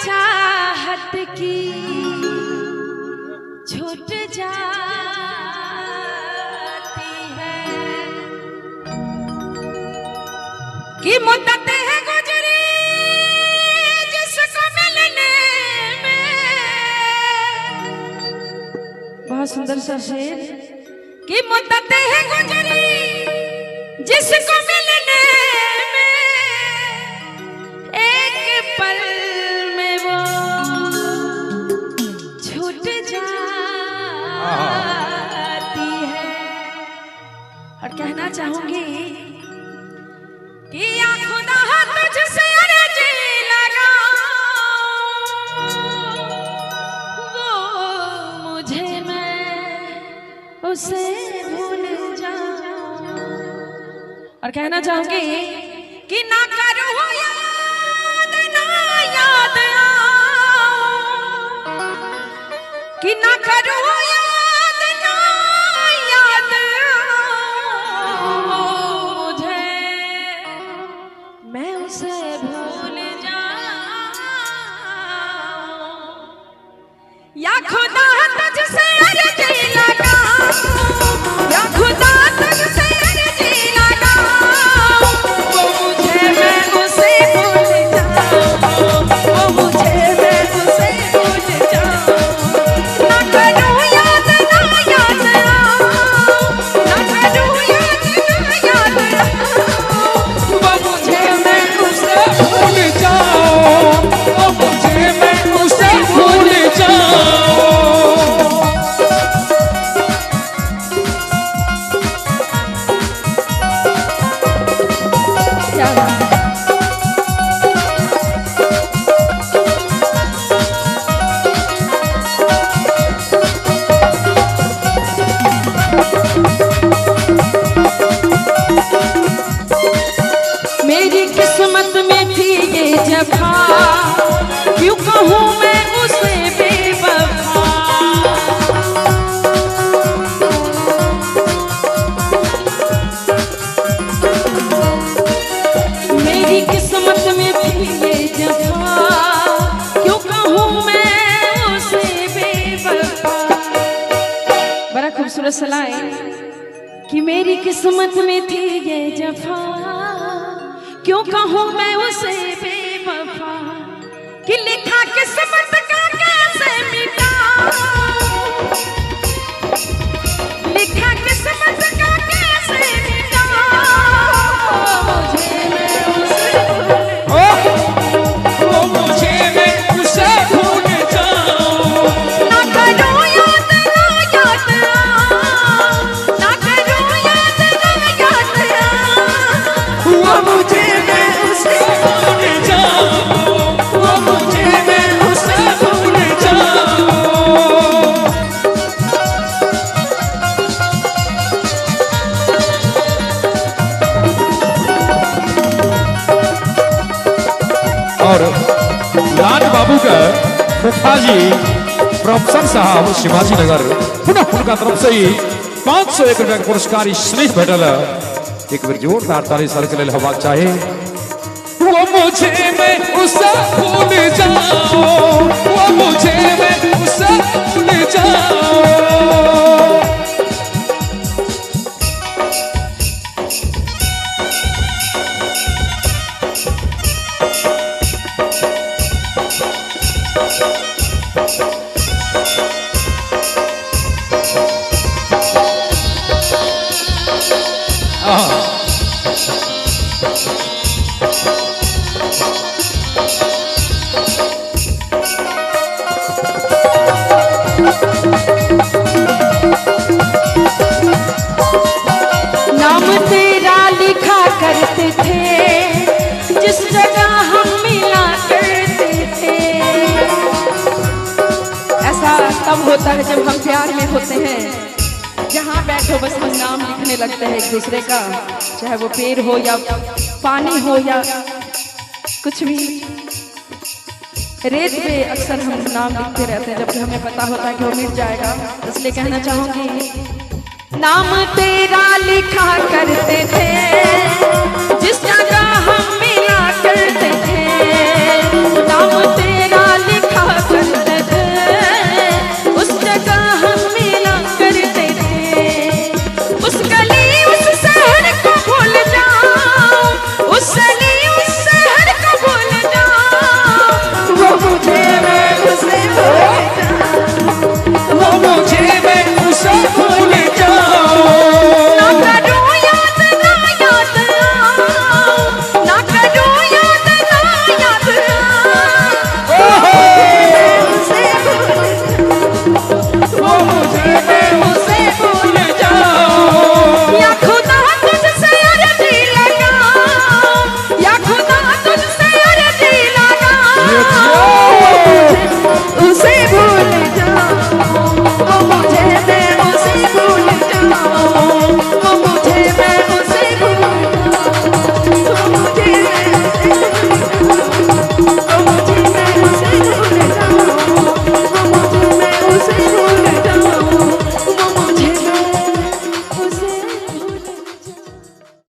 चाहत की छूट जाती है कि मुद्दत है गुजरी जिसको मिलने में। बहुत सुंदर सा शेर कि मुद्दत है गुजरी जिसको मिलने में, एक पल में वो छूट जाती है। और कहना चाहूंगी कि या खुदा तुझसे अर्जी लगाऊं, वो मुझे मैं उसे भूल जाऊं। और कहना चाहूंगी कि ना करूं याद ना याद आऊं, कि ना करूं याद ना याद आऊं, मुझे मैं उसे भूल जाऊं। या खुदा तुझसे अर्जी लगाऊं, या खुदा तुझसे अर्जी लगाऊं, वो मुझे मैं उसे भूल जाऊं, वो मुझे मैं उसे भूल जाऊं। ना करूं याद ना याद आऊं, ना करूं याद ना याद आऊं, वो मुझे मैं उसे भूल जाऊं, वो मुझे मैं उसे भूल जाऊं। क्या बात है। मेरी किस्मत में थी ये जफा, क्यों कहूँ मैं उसे बेवफा। मेरी किस्मत में थी ये जफा, क्यों कहूँ मैं उसे बेवफा। बड़ा खूबसूरत सलाह है कि मेरी किस्मत में थी ये जफा, क्यों कहूँ मैं उसे बेवफा। कि लिखा किस्मत का कैसे मिटाऊं, लिखा किस्मत का कैसे मिटाऊं, मुझे मैं उसे वो मुझे मैं उसे भूल जाऊं। ना करूं याद ना याद आऊं, ना करूं याद ना याद आऊं, वो मुझे मैं उसे भूल जाऊं, वो मुझे मैं उसे भूल जाऊं। और लाल बाबू का फूफा जी प्रोफेसर साहब शिवाजी नगर पुनः उनका तरफ से ही 501 रुपया पुरस्कार स्नेह भेटल। एक बार जोरदार ताली सर के लिए हवा चाहे। वो मुझे मैं उसे भूल जाऊं, वो मुझे मैं उसे भूल जाऊं। नाम तेरा लिखा करते थे जिस जगह हम मिला करते थे। ऐसा तब होता है जब हम प्यार में होते हैं, जहाँ बैठो बस हम नाम लिखने लगते हैं एक दूसरे का, चाहे वो पेड़ हो या पानी हो या कुछ भी। रेत पे अक्सर हम नाम लिखते रहते हैं जबकि हमें पता होता है कि वो मिट जाएगा। इसलिए कहना चाहूंगी, नाम तेरा लिखा करते थे जिस जगह हम मिला करते थे।